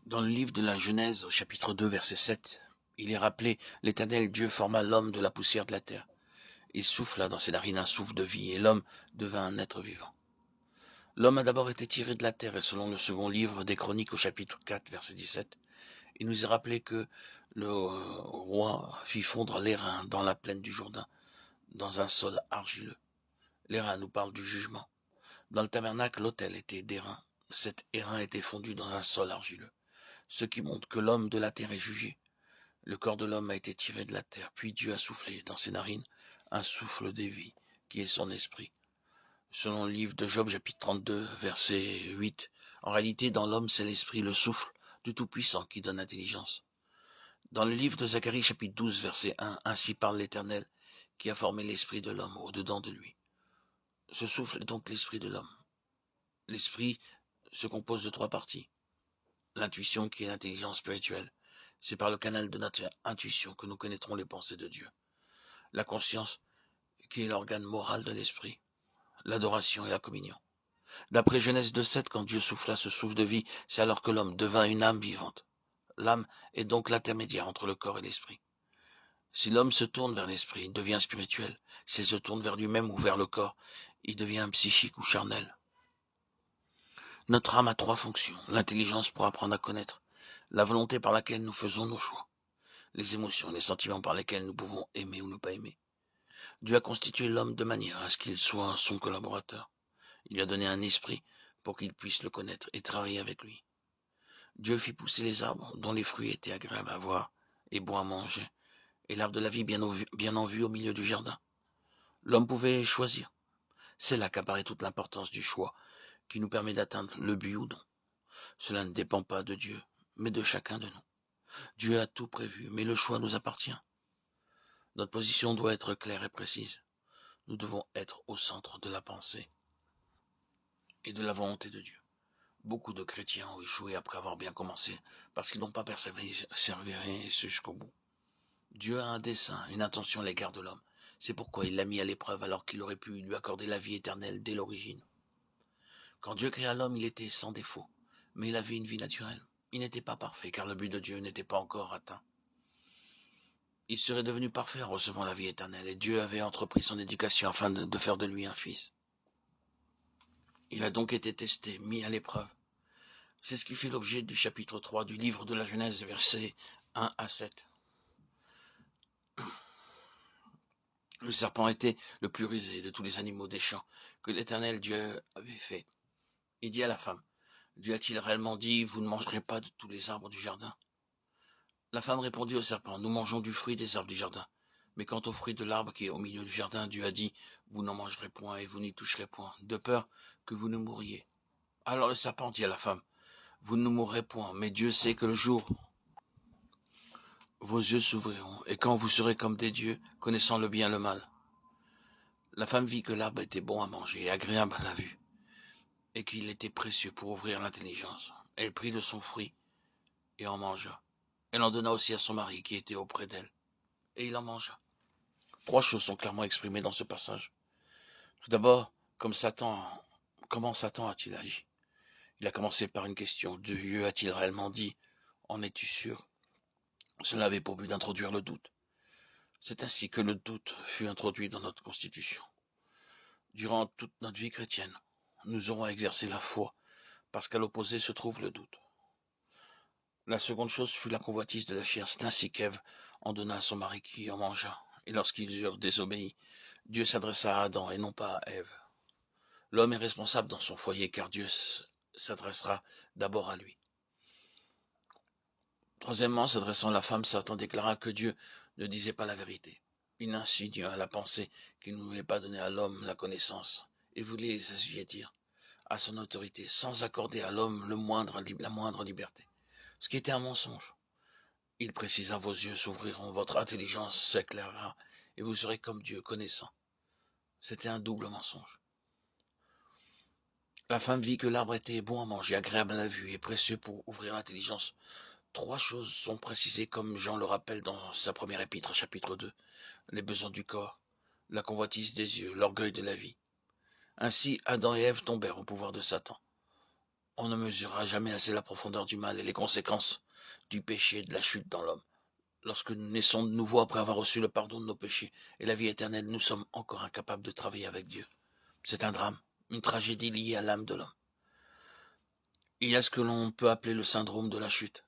Dans le livre de la Genèse, au chapitre 2, verset 7, il est rappelé: l'Éternel Dieu forma l'homme de la poussière de la terre. Il souffla dans ses narines un souffle de vie, et l'homme devint un être vivant. L'homme a d'abord été tiré de la terre, et selon le second livre des Chroniques, au chapitre 4, verset 17, il nous est rappelé que le roi fit fondre l'airain dans la plaine du Jourdain, dans un sol argileux. L'airain nous parle du jugement. Dans le tabernacle, l'autel était d'airain. Cet airain était fondu dans un sol argileux, ce qui montre que l'homme de la terre est jugé. Le corps de l'homme a été tiré de la terre, puis Dieu a soufflé dans ses narines un souffle de vie, qui est son esprit. Selon le livre de Job, chapitre 32, verset 8, en réalité, dans l'homme, c'est l'esprit, le souffle du Tout-Puissant qui donne intelligence. Dans le livre de Zacharie, chapitre 12, verset 1, ainsi parle l'Éternel, qui a formé l'esprit de l'homme au-dedans de lui. Ce souffle est donc l'esprit de l'homme. L'esprit se compose de trois parties. L'intuition, qui est l'intelligence spirituelle. C'est par le canal de notre intuition que nous connaîtrons les pensées de Dieu. La conscience, qui est l'organe moral de l'esprit. L'adoration et la communion. D'après Genèse 2,7, quand Dieu souffla ce souffle de vie, c'est alors que l'homme devint une âme vivante. L'âme est donc l'intermédiaire entre le corps et l'esprit. Si l'homme se tourne vers l'esprit, il devient spirituel. S'il se tourne vers lui-même ou vers le corps, il devient psychique ou charnel. Notre âme a trois fonctions. L'intelligence pour apprendre à connaître, la volonté par laquelle nous faisons nos choix, les émotions, les sentiments par lesquels nous pouvons aimer ou ne pas aimer. Dieu a constitué l'homme de manière à ce qu'il soit son collaborateur. Il lui a donné un esprit pour qu'il puisse le connaître et travailler avec lui. Dieu fit pousser les arbres dont les fruits étaient agréables à voir et bons à manger, et l'arbre de la vie bien en vue au milieu du jardin. L'homme pouvait choisir. C'est là qu'apparaît toute l'importance du choix, qui nous permet d'atteindre le but ou non. Cela ne dépend pas de Dieu, mais de chacun de nous. Dieu a tout prévu, mais le choix nous appartient. Notre position doit être claire et précise. Nous devons être au centre de la pensée et de la volonté de Dieu. Beaucoup de chrétiens ont échoué après avoir bien commencé, parce qu'ils n'ont pas persévéré jusqu'au bout. Dieu a un dessein, une intention à l'égard de l'homme. C'est pourquoi il l'a mis à l'épreuve alors qu'il aurait pu lui accorder la vie éternelle dès l'origine. Quand Dieu créa l'homme, il était sans défaut, mais il avait une vie naturelle. Il n'était pas parfait, car le but de Dieu n'était pas encore atteint. Il serait devenu parfait en recevant la vie éternelle, et Dieu avait entrepris son éducation afin de faire de lui un fils. Il a donc été testé, mis à l'épreuve. C'est ce qui fait l'objet du chapitre 3 du livre de la Genèse, versets 1 à 7. Le serpent était le plus rusé de tous les animaux des champs que l'Éternel Dieu avait fait. Il dit à la femme: Dieu a-t-il réellement dit, vous ne mangerez pas de tous les arbres du jardin? La femme répondit au serpent: nous mangeons du fruit des arbres du jardin. Mais quant au fruit de l'arbre qui est au milieu du jardin, Dieu a dit: vous n'en mangerez point et vous n'y toucherez point, de peur que vous ne mouriez. Alors le serpent dit à la femme: vous ne mourrez point, mais Dieu sait que le jour vos yeux s'ouvriront, et quand vous serez comme des dieux, connaissant le bien et le mal. La femme vit que l'arbre était bon à manger et agréable à la vue, et qu'il était précieux pour ouvrir l'intelligence. Elle prit de son fruit et en mangea. Elle en donna aussi à son mari qui était auprès d'elle, et il en mangea. Trois choses sont clairement exprimées dans ce passage. Tout d'abord, comment Satan a-t-il agi? Il a commencé par une question: Dieu a-t-il réellement dit? En es-tu sûr? Cela avait pour but d'introduire le doute. C'est ainsi que le doute fut introduit dans notre constitution. Durant toute notre vie chrétienne, nous aurons exercé la foi, parce qu'à l'opposé se trouve le doute. La seconde chose fut la convoitise de la chair. C'est ainsi qu'Ève en donna à son mari qui en mangea. Et lorsqu'ils eurent désobéi, Dieu s'adressa à Adam et non pas à Ève. L'homme est responsable dans son foyer, car Dieu s'adressera d'abord à lui. Troisièmement, s'adressant à la femme, Satan déclara que Dieu ne disait pas la vérité. Il insinua la pensée qu'il ne voulait pas donner à l'homme la connaissance et voulait les assujettir à son autorité, sans accorder à l'homme la moindre liberté. Ce qui était un mensonge. Il précisa: vos yeux s'ouvriront, votre intelligence s'éclairera, et vous serez comme Dieu, connaissant. C'était un double mensonge. La femme vit que l'arbre était bon à manger, agréable à la vue et précieux pour ouvrir l'intelligence. Trois choses sont précisées comme Jean le rappelle dans sa première épître, chapitre 2. Les besoins du corps, la convoitise des yeux, l'orgueil de la vie. Ainsi, Adam et Ève tombèrent au pouvoir de Satan. On ne mesurera jamais assez la profondeur du mal et les conséquences du péché et de la chute dans l'homme. Lorsque nous naissons de nouveau après avoir reçu le pardon de nos péchés et la vie éternelle, nous sommes encore incapables de travailler avec Dieu. C'est un drame, une tragédie liée à l'âme de l'homme. Il y a ce que l'on peut appeler le syndrome de la chute.